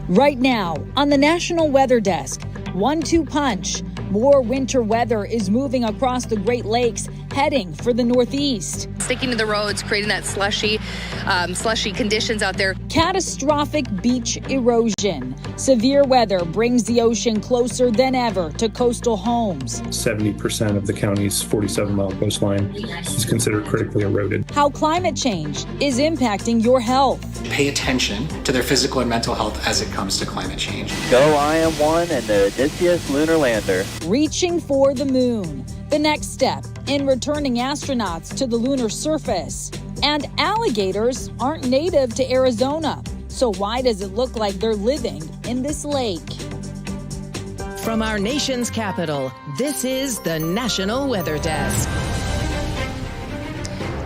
Right now, on the National Weather Desk, 1-2 punch. More winter weather is moving across the Great Lakes, heading for the Northeast. Sticking to the roads, creating that slushy conditions out there. Catastrophic beach erosion. Severe weather brings the ocean closer than ever to coastal homes. 70% of the county's 47-mile coastline is considered critically eroded. How climate change is impacting your health. Pay attention to their physical and mental health as it comes to climate change. Go IM-1 and the Odysseus lunar lander. Reaching for the moon. The next step in returning astronauts to the lunar surface. And alligators aren't native to Arizona. So why does it look like they're living in this lake? From our nation's capital, this is the National Weather Desk.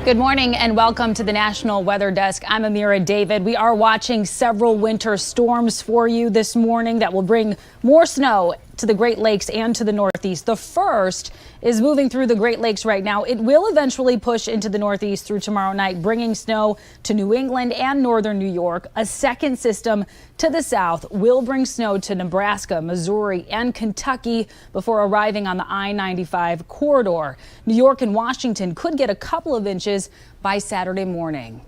Good morning and welcome to the National Weather Desk. I'm Amira David. We are watching several winter storms for you this morning that will bring more snow to the Great Lakes and to the Northeast. The first is moving through the Great Lakes right now. It will eventually push into the Northeast through tomorrow night, bringing snow to New England and northern New York. A second system to the south will bring snow to Nebraska, Missouri, and Kentucky before arriving on the I-95 corridor. New York and Washington could get a couple of inches by Saturday morning.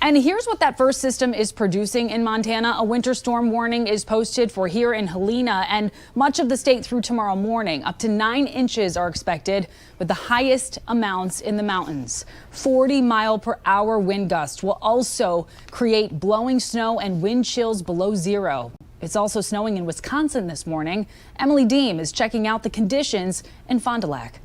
And here's what that first system is producing in Montana. A winter storm warning is posted for here in Helena and much of the state through tomorrow morning. Up to 9 inches are expected, with the highest amounts in the mountains. 40-mile-per-hour wind gusts will also create blowing snow and wind chills below zero. It's also snowing in Wisconsin this morning. Emily Deem is checking out the conditions in Fond du Lac.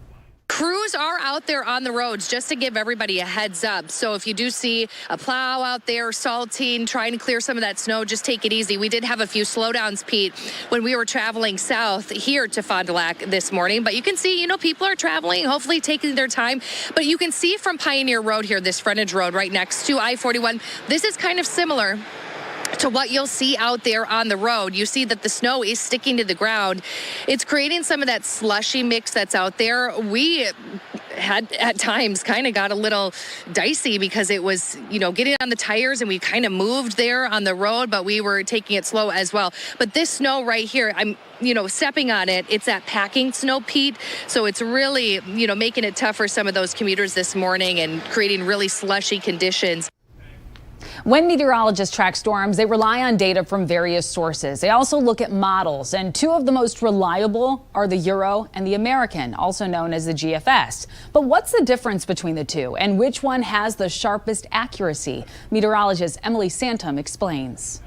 Crews are out there on the roads, just to give everybody a heads up. So if you do see a plow out there salting, trying to clear some of that snow, just take it easy. We did have a few slowdowns, Pete, when we were traveling south here to Fond du Lac this morning. But you can see, people are traveling, hopefully taking their time. But you can see from Pioneer Road here, this frontage road right next to I-41, this is kind of similar to what you'll see out there on the road. You see that the snow is sticking to the ground. It's creating some of that slushy mix that's out there. We had at times kind of got a little dicey because it was, getting on the tires, and we kind of moved there on the road, but we were taking it slow as well. But this snow right here, I'm stepping on it. It's that packing snow, Pete. So it's really, making it tough for some of those commuters this morning and creating really slushy conditions. When meteorologists track storms, they rely on data from various sources. They also look at models, and two of the most reliable are the Euro and the American, also known as the GFS. But what's the difference between the two, and which one has the sharpest accuracy? Meteorologist Emily Santum explains.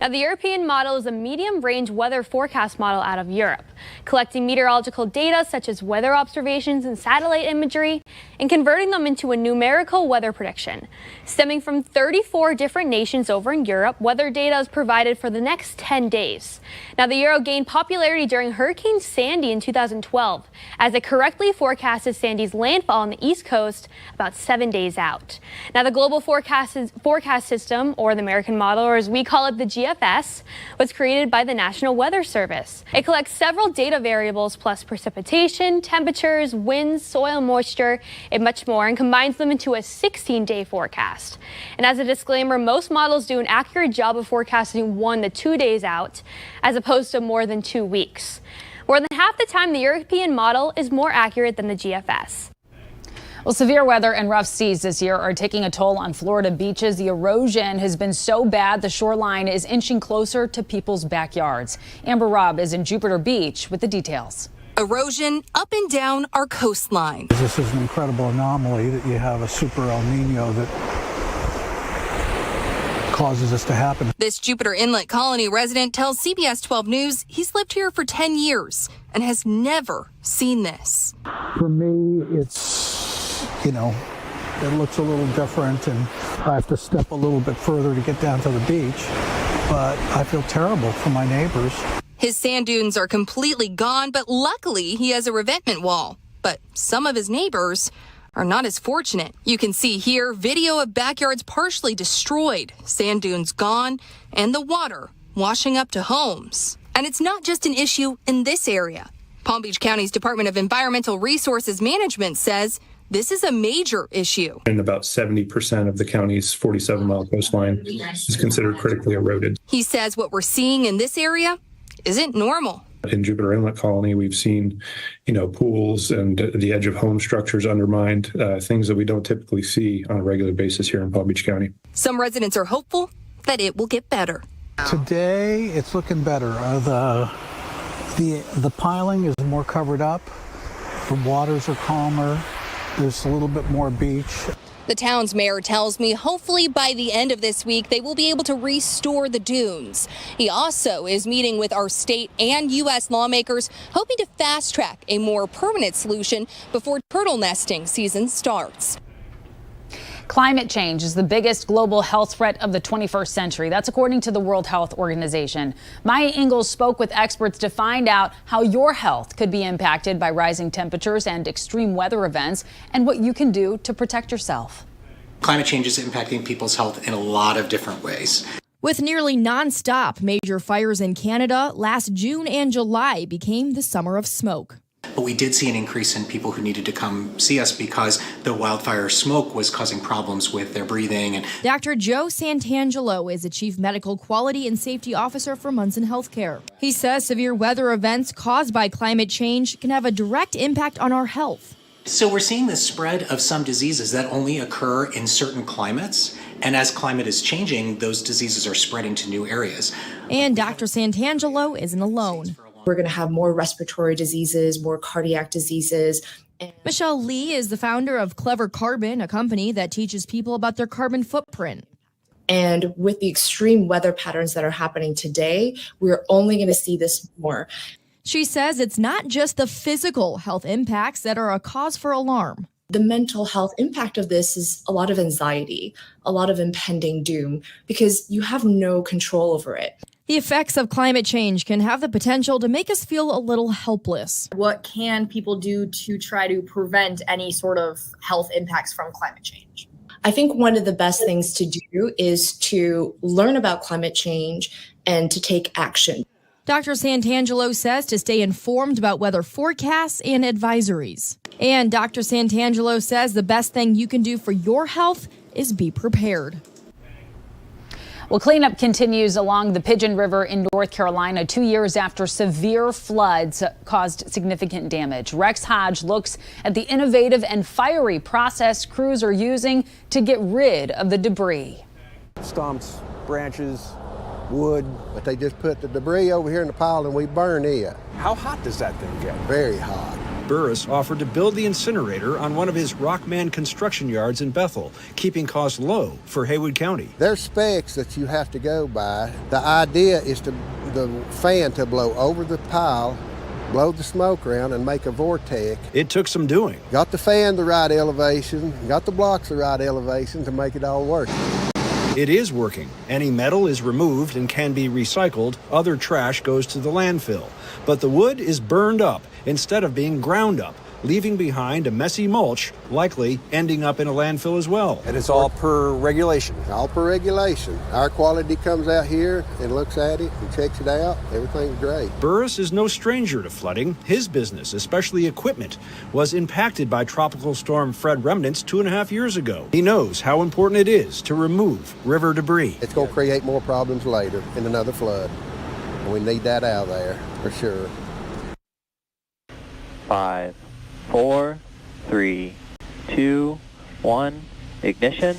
Now, the European model is a medium-range weather forecast model out of Europe, collecting meteorological data such as weather observations and satellite imagery and converting them into a numerical weather prediction. Stemming from 34 different nations over in Europe, weather data is provided for the next 10 days. Now, the Euro gained popularity during Hurricane Sandy in 2012, as it correctly forecasted Sandy's landfall on the East Coast about 7 days out. Now, the global forecast system, or the American model, or as we call it, the GFS, was created by the National Weather Service. It collects several data variables plus precipitation, temperatures, winds, soil moisture, and much more, and combines them into a 16-day forecast. And as a disclaimer, most models do an accurate job of forecasting 1 to 2 days out, as opposed to more than 2 weeks. More than half the time, the European model is more accurate than the GFS. Well, severe weather and rough seas this year are taking a toll on Florida beaches. The erosion has been so bad the shoreline is inching closer to people's backyards. Amber Robb is in Jupiter Beach with the details. Erosion up and down our coastline. This is an incredible anomaly that you have a super El Nino that causes this to happen. This Jupiter Inlet Colony resident tells CBS 12 News he's lived here for 10 years and has never seen this. For me, it's, it looks a little different, and I have to step a little bit further to get down to the beach, but I feel terrible for my neighbors. His sand dunes are completely gone, but luckily he has a revetment wall. But some of his neighbors are not as fortunate. You can see here video of backyards partially destroyed, sand dunes gone, and the water washing up to homes. And it's not just an issue in this area. Palm Beach County's Department of Environmental Resources Management says this is a major issue. And about 70% of the county's 47-mile coastline is considered critically eroded. He says what we're seeing in this area isn't normal. In Jupiter Inlet Colony, we've seen, pools and the edge of home structures undermined, things that we don't typically see on a regular basis here in Palm Beach County. Some residents are hopeful that it will get better. Today, it's looking better. The piling is more covered up. The waters are calmer. There's a little bit more beach. The town's mayor tells me hopefully by the end of this week, they will be able to restore the dunes. He also is meeting with our state and U.S. lawmakers, hoping to fast track a more permanent solution before turtle nesting season starts. Climate change is the biggest global health threat of the 21st century. That's according to the World Health Organization. Maya Ingalls spoke with experts to find out how your health could be impacted by rising temperatures and extreme weather events and what you can do to protect yourself. Climate change is impacting people's health in a lot of different ways. With nearly nonstop major fires in Canada, last June and July became the summer of smoke. But we did see an increase in people who needed to come see us because the wildfire smoke was causing problems with their breathing. And Dr. Joe Santangelo is the Chief Medical Quality and Safety Officer for Munson Healthcare. He says severe weather events caused by climate change can have a direct impact on our health. so we're seeing the spread of some diseases that only occur in certain climates. And as climate is changing, those diseases are spreading to new areas. And Dr. Santangelo isn't alone. We're going to have more respiratory diseases, more cardiac diseases. Michelle Lee is the founder of Clever Carbon, a company that teaches people about their carbon footprint. And with the extreme weather patterns that are happening today, we're only going to see this more. She says it's not just the physical health impacts that are a cause for alarm. The mental health impact of this is a lot of anxiety, a lot of impending doom, because you have no control over it. The effects of climate change can have the potential to make us feel a little helpless. What can people do to try to prevent any sort of health impacts from climate change? I think one of the best things to do is to learn about climate change and to take action. Dr. Santangelo says to stay informed about weather forecasts and advisories. And Dr. Santangelo says the best thing you can do for your health is be prepared. Well, cleanup continues along the Pigeon River in North Carolina 2 years after severe floods caused significant damage. Rex Hodge looks at the innovative and fiery process crews are using to get rid of the debris. Stumps, branches, wood. But they just put the debris over here in the pile and we burn it. How hot does that thing get? Very hot. Burris offered to build the incinerator on one of his Rockman construction yards in Bethel, keeping costs low for Haywood County. There's specs that you have to go by. The idea is the fan to blow over the pile, blow the smoke around, and make a vortex. It took some doing. Got the fan the right elevation, got the blocks the right elevation to make it all work. It is working. Any metal is removed and can be recycled. Other trash goes to the landfill. But the wood is burned up instead of being ground up, leaving behind a messy mulch, likely ending up in a landfill as well. And it's all per regulation? All per regulation. Our quality comes out here and looks at it and checks it out. Everything's great. Burris is no stranger to flooding. His business, especially equipment, was impacted by Tropical Storm Fred remnants 2.5 years ago. He knows how important it is to remove river debris. It's going to create more problems later in another flood. And we need that out of there for sure. 5, 4, 3, 2, 1, ignition,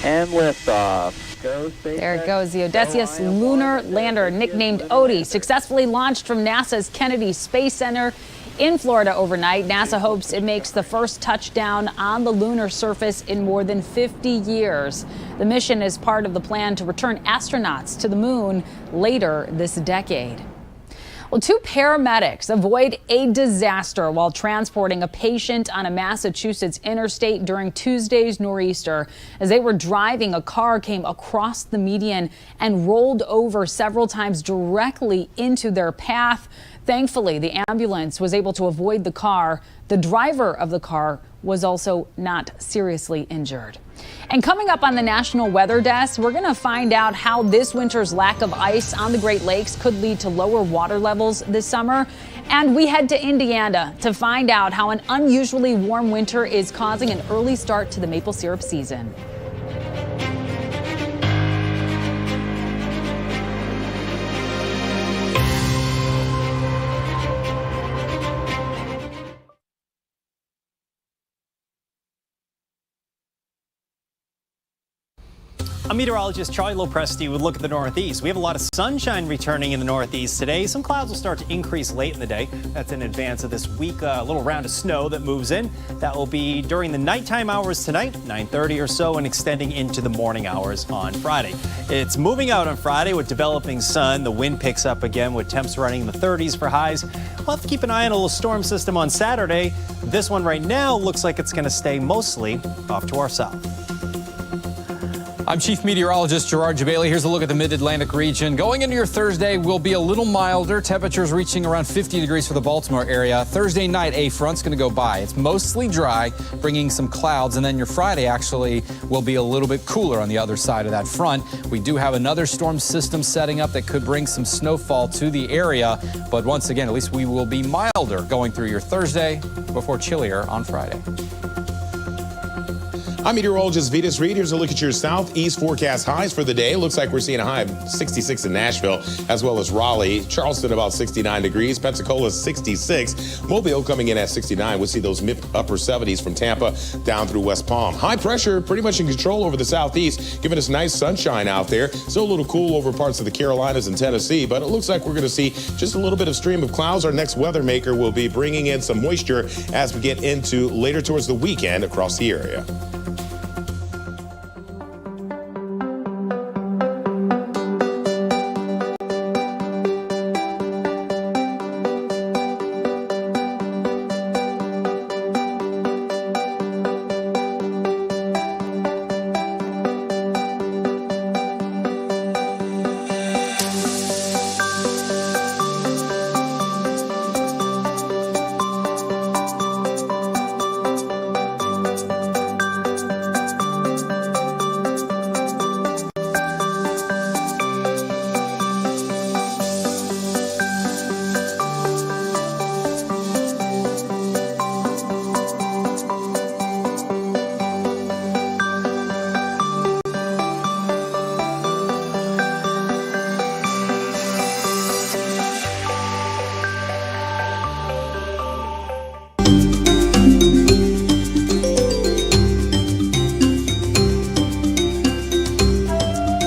and liftoff. There it goes. The Odysseus lunar lander, nicknamed Odie, successfully launched from NASA's Kennedy Space Center in Florida overnight. NASA hopes it makes the first touchdown on the lunar surface in more than 50 years. The mission is part of the plan to return astronauts to the moon later this decade. Well, 2 paramedics avoid a disaster while transporting a patient on a Massachusetts interstate during Tuesday's nor'easter. As they were driving, a car came across the median and rolled over several times directly into their path. Thankfully, the ambulance was able to avoid the car. The driver of the car was also not seriously injured. And coming up on the National Weather Desk, we're going to find out how this winter's lack of ice on the Great Lakes could lead to lower water levels this summer. And we head to Indiana to find out how an unusually warm winter is causing an early start to the maple syrup season. I'm meteorologist Charlie Lopresti would look at the Northeast. We have a lot of sunshine returning in the Northeast today. Some clouds will start to increase late in the day. That's in advance of this week, a little round of snow that moves in. That will be during the nighttime hours tonight, 9:30 or so, and extending into the morning hours on Friday. It's moving out on Friday with developing sun. The wind picks up again with temps running in the 30s for highs. We'll have to keep an eye on a little storm system on Saturday. This one right now looks like it's going to stay mostly off to our south. I'm Chief Meteorologist Gerard Jabali. Here's a look at the Mid-Atlantic region. Going into your Thursday will be a little milder. Temperatures reaching around 50 degrees for the Baltimore area. Thursday night, a front's going to go by. It's mostly dry, bringing some clouds. And then your Friday actually will be a little bit cooler on the other side of that front. We do have another storm system setting up that could bring some snowfall to the area. But once again, at least we will be milder going through your Thursday before chillier on Friday. I'm meteorologist Vitas Reed. Here's a look at your southeast forecast highs for the day. Looks like we're seeing a high of 66 in Nashville, as well as Raleigh. Charleston about 69 degrees. Pensacola 66. Mobile coming in at 69. We'll see those mid-upper 70s from Tampa down through West Palm. High pressure pretty much in control over the southeast, giving us nice sunshine out there. Still a little cool over parts of the Carolinas and Tennessee, but it looks like we're going to see just a little bit of stream of clouds. Our next weather maker will be bringing in some moisture as we get into later towards the weekend across the area.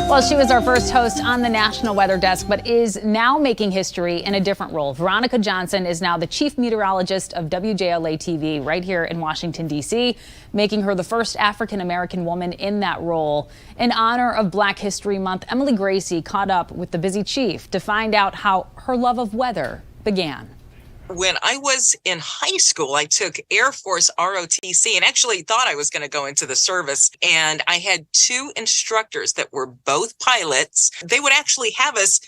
Well, she was our first host on the National Weather Desk, but is now making history in a different role. Veronica Johnson is now the chief meteorologist of WJLA-TV right here in Washington, D.C., making her the first African-American woman in that role. In honor of Black History Month, Emily Gracie caught up with the busy chief to find out how her love of weather began. When I was in high school, I took Air Force ROTC and actually thought I was going to go into the service. And I had two instructors that were both pilots. They would actually have us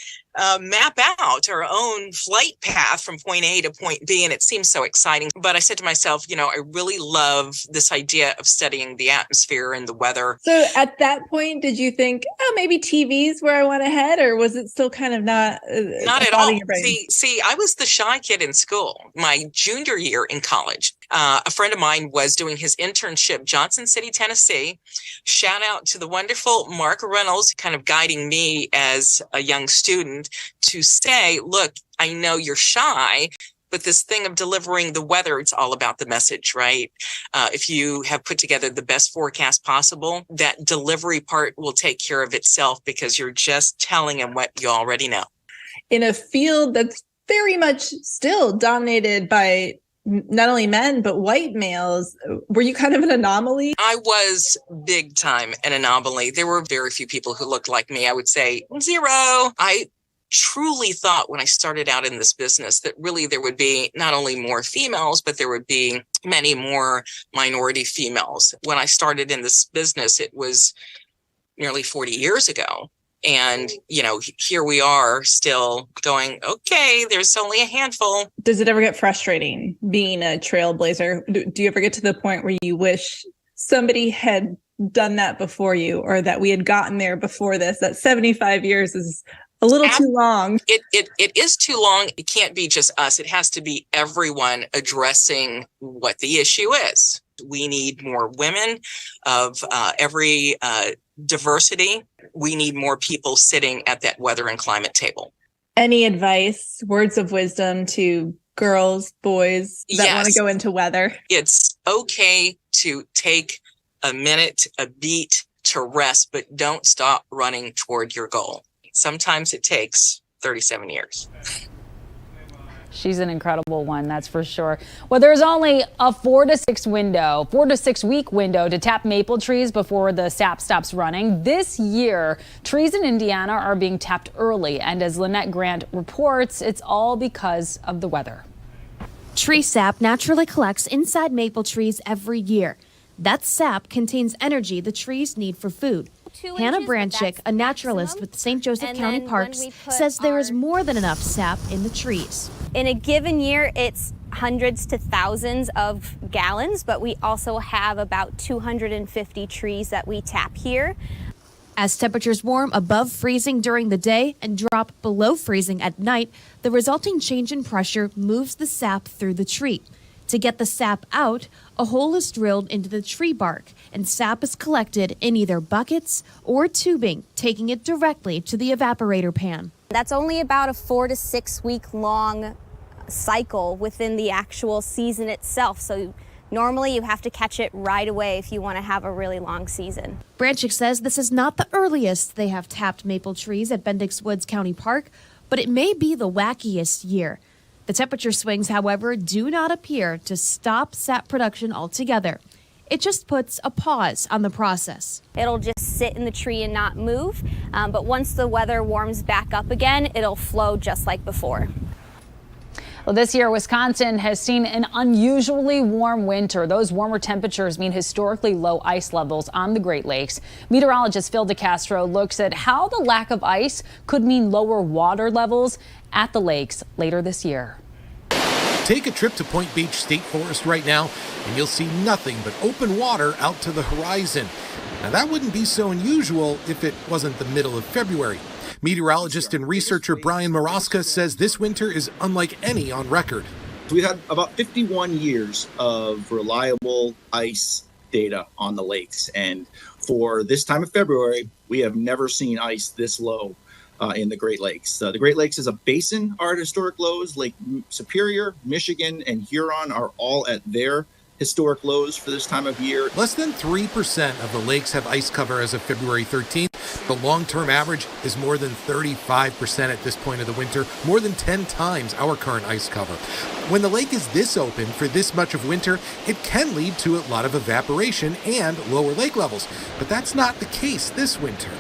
map out our own flight path from point A to point B. And it seemed so exciting. But I said to myself, you know, I really love this idea of studying the atmosphere and the weather. So at that point, did you think, oh, maybe TV's where I want to head? Or was it still kind of not at all? See, I was the shy kid in school. My junior year in college, a friend of mine was doing his internship, Johnson City, Tennessee. Shout out to the wonderful Mark Reynolds, kind of guiding me as a young student to say, look, I know you're shy, but this thing of delivering the weather, it's all about the message, right? If you have put together the best forecast possible, that delivery part will take care of itself because you're just telling them what you already know. In a field that's very much still dominated by not only men, but white males, were you kind of an anomaly? I was big time an anomaly. There were very few people who looked like me. I would say 0. I truly thought when I started out in this business that really there would be not only more females, but there would be many more minority females. When I started in this business, it was nearly 40 years ago. And, you know, here we are still going, okay, there's only a handful. Does it ever get frustrating being a trailblazer? Do you ever get to the point where you wish somebody had done that before you, or that we had gotten there before this, that 75 years is a little too long. It is too long. It can't be just us. It has to be everyone addressing what the issue is. We need more women of every diversity. We need more people sitting at that weather and climate table. Any advice, words of wisdom to girls, boys that want to go into weather? It's okay to take a minute, a beat to rest, but don't stop running toward your goal. Sometimes it takes 37 years. She's an incredible one, that's for sure. Well, there's only a 4 to 6 week window to tap maple trees before the sap stops running. This year, trees in Indiana are being tapped early, and as Lynette Grant reports, it's all because of the weather. Tree sap naturally collects inside maple trees every year. That sap contains energy the trees need for food. Hannah Branchick, a naturalist with St. Joseph County Parks, says there is more than enough sap in the trees. In a given year, it's hundreds to thousands of gallons, but we also have about 250 trees that we tap here. As temperatures warm above freezing during the day and drop below freezing at night, the resulting change in pressure moves the sap through the tree. To get the sap out, a hole is drilled into the tree bark, and sap is collected in either buckets or tubing, taking it directly to the evaporator pan. That's only about a 4 to 6 week long cycle within the actual season itself. So normally you have to catch it right away if you want to have a really long season. Branchick says this is not the earliest they have tapped maple trees at Bendix Woods County Park, but it may be the wackiest year. The temperature swings, however, do not appear to stop sap production altogether. It just puts a pause on the process. It'll just sit in the tree and not move, but once the weather warms back up again, it'll flow just like before. Well, this year, Wisconsin has seen an unusually warm winter. Those warmer temperatures mean historically low ice levels on the Great Lakes. Meteorologist Phil DeCastro looks at how the lack of ice could mean lower water levels at the lakes later this year. Take a trip to Point Beach State Forest right now, and you'll see nothing but open water out to the horizon. Now, that wouldn't be so unusual if it wasn't the middle of February. Meteorologist and researcher Brian Moroska says this winter is unlike any on record. We had about 51 years of reliable ice data on the lakes. And for this time of February, we have never seen ice this low in the Great Lakes. The Great Lakes is a basin are at historic lows. Lake Superior, Michigan, and Huron are all at their historic lows for this time of year. Less than 3% of the lakes have ice cover as of February 13th. The long-term average is more than 35% at this point of the winter, more than 10 times our current ice cover. When the lake is this open for this much of winter, it can lead to a lot of evaporation and lower lake levels. But that's not the case this winter.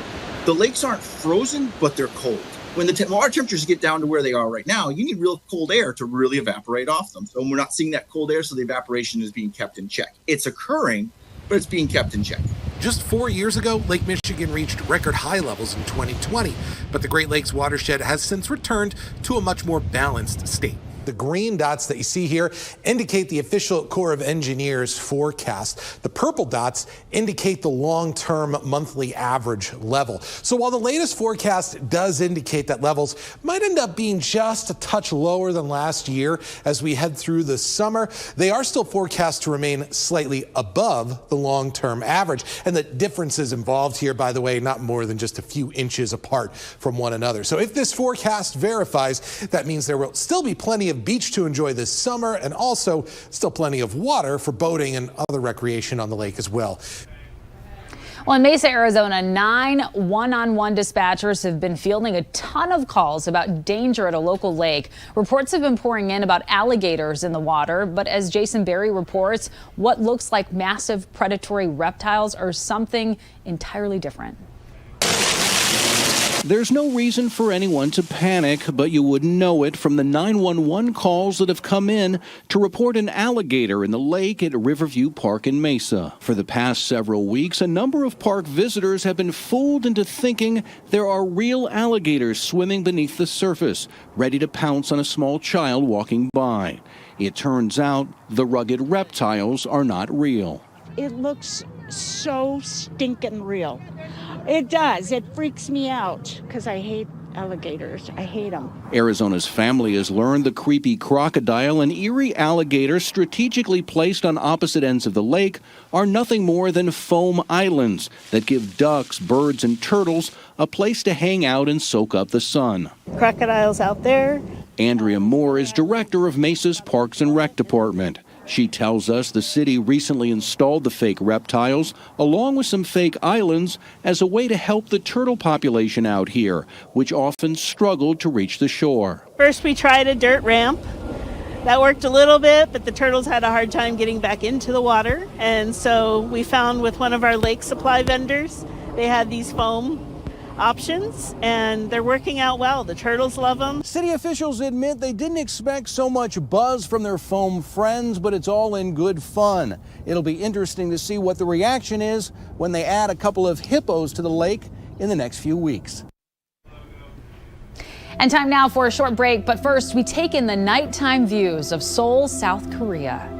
The lakes aren't frozen, but they're cold. When the water temperatures get down to where they are right now, you need real cold air to really evaporate off them. So we're not seeing that cold air, so the evaporation is being kept in check. It's occurring, but it's being kept in check. Just 4 years ago, Lake Michigan reached record high levels in 2020, but the Great Lakes watershed has since returned to a much more balanced state. The green dots that you see here indicate the official Corps of Engineers forecast. The purple dots indicate the long-term monthly average level. So while the latest forecast does indicate that levels might end up being just a touch lower than last year as we head through the summer, they are still forecast to remain slightly above the long-term average. And the differences involved here, by the way, not more than just a few inches apart from one another. So if this forecast verifies, that means there will still be plenty of beach to enjoy this summer, and also still plenty of water for boating and other recreation on the lake as well. Well, in Mesa, Arizona, 9 one-on-one dispatchers have been fielding a ton of calls about danger at a local lake. Reports have been pouring in about alligators in the water, but as Jason Berry reports, what looks like massive predatory reptiles are something entirely different. There's no reason for anyone to panic, but you wouldn't know it from the 911 calls that have come in to report an alligator in the lake at Riverview Park in Mesa. For the past several weeks, a number of park visitors have been fooled into thinking there are real alligators swimming beneath the surface, ready to pounce on a small child walking by. It turns out the rugged reptiles are not real. It looks so stinking real. It does. It freaks me out because I hate alligators. I hate them. Arizona's family has learned the creepy crocodile and eerie alligator strategically placed on opposite ends of the lake are nothing more than foam islands that give ducks, birds, and turtles a place to hang out and soak up the sun. Crocodiles out there. Andrea Moore is director of Mesa's Parks and Rec Department. She tells us the city recently installed the fake reptiles along with some fake islands as a way to help the turtle population out here, which often struggled to reach the shore. First we tried a dirt ramp. That worked a little bit, but the turtles had a hard time getting back into the water. And so we found with one of our lake supply vendors, they had these foam options, and they're working out well. The turtles love them. City officials admit they didn't expect so much buzz from their foam friends, but it's all in good fun. It'll be interesting to see what the reaction is when they add a couple of hippos to the lake in the next few weeks. And time now for a short break, but first we take in the nighttime views of Seoul, South Korea.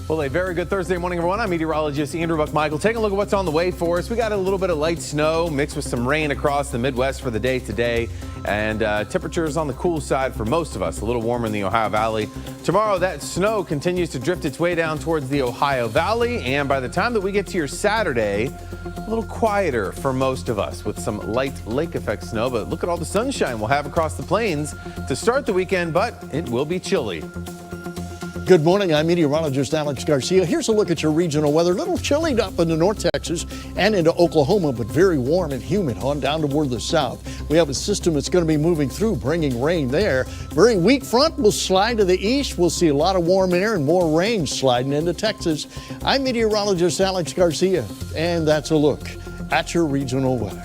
Well, a very good Thursday morning, everyone. I'm meteorologist Andrew Buckmichael. Taking a look at what's on the way for us. We got a little bit of light snow mixed with some rain across the Midwest for the day today. And temperatures on the cool side for most of us, a little warmer in the Ohio Valley. Tomorrow, that snow continues to drift its way down towards the Ohio Valley. And by the time that we get to your Saturday, a little quieter for most of us with some light lake effect snow. But look at all the sunshine we'll have across the plains to start the weekend, but it will be chilly. Good morning. I'm meteorologist Alex Garcia. Here's a look at your regional weather. A little chilly up into North Texas and into Oklahoma, but very warm and humid on down toward the south. We have a system that's going to be moving through, bringing rain there. Very weak front will slide to the east. We'll see a lot of warm air and more rain sliding into Texas. I'm meteorologist Alex Garcia, and that's a look at your regional weather.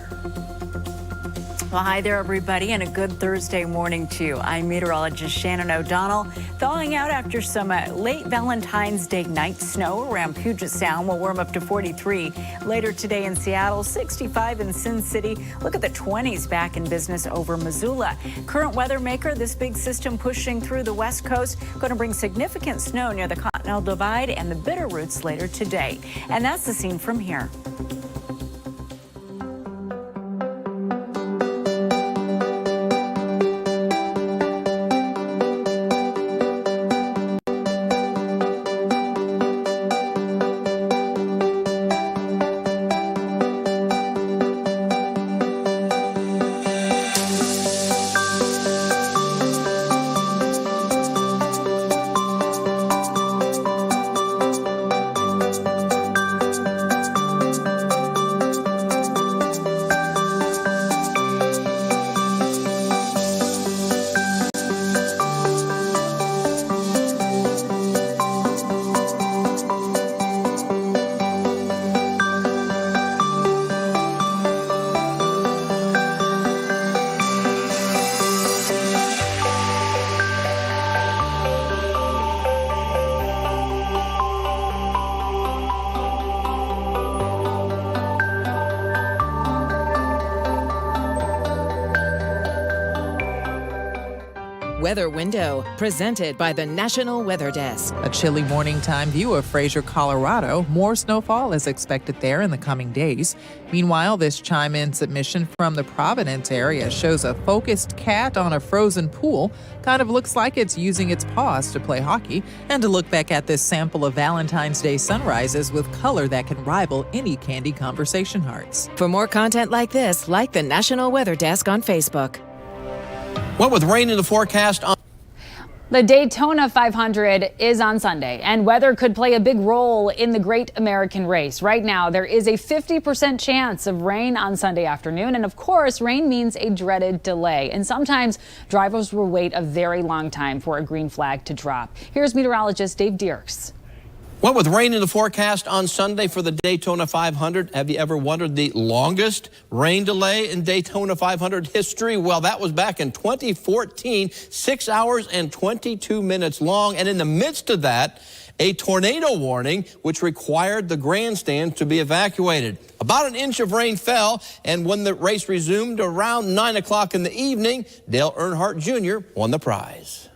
Well, hi there, everybody, and a good Thursday morning to you. I'm meteorologist Shannon O'Donnell. Thawing out after some late Valentine's Day night snow around Puget Sound. Will warm up to 43 later today in Seattle, 65 in Sin City. Look at the 20s back in business over Missoula. Current weather maker, this big system pushing through the west coast, going to bring significant snow near the Continental Divide and the Bitterroots later today. And that's the scene from here. Weather Window, presented by the National Weather Desk. A chilly morning time view of Fraser, Colorado. More snowfall is expected there in the coming days. Meanwhile, this chime-in submission from the Providence area shows a focused cat on a frozen pool. Kind of looks like it's using its paws to play hockey. And to look back at this sample of Valentine's Day sunrises with color that can rival any candy conversation hearts. For more content like this, like the National Weather Desk on Facebook. Well, with rain in the forecast on the Daytona 500 is on Sunday, and weather could play a big role in the Great American Race. Right now, there is a 50% chance of rain on Sunday afternoon, and of course, rain means a dreaded delay. And sometimes drivers will wait a very long time for a green flag to drop. Here's meteorologist Dave Dierks. Well, with rain in the forecast on Sunday for the Daytona 500, have you ever wondered the longest rain delay in Daytona 500 history? Well, that was back in 2014, 6 hours and 22 minutes long. And in the midst of that, a tornado warning, which required the grandstand to be evacuated. About an inch of rain fell, and when the race resumed around 9 o'clock in the evening, Dale Earnhardt Jr. won the prize.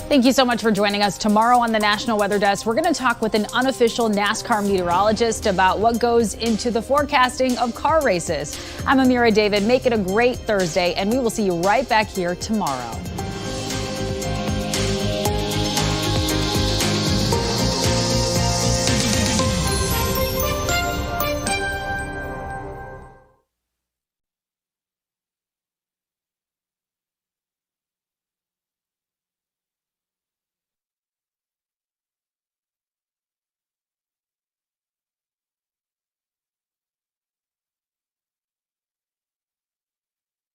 Thank you so much for joining us. Tomorrow on the National Weather Desk, we're going to talk with an unofficial NASCAR meteorologist about what goes into the forecasting of car races. I'm Amira David. Make it a great Thursday, and we will see you right back here tomorrow.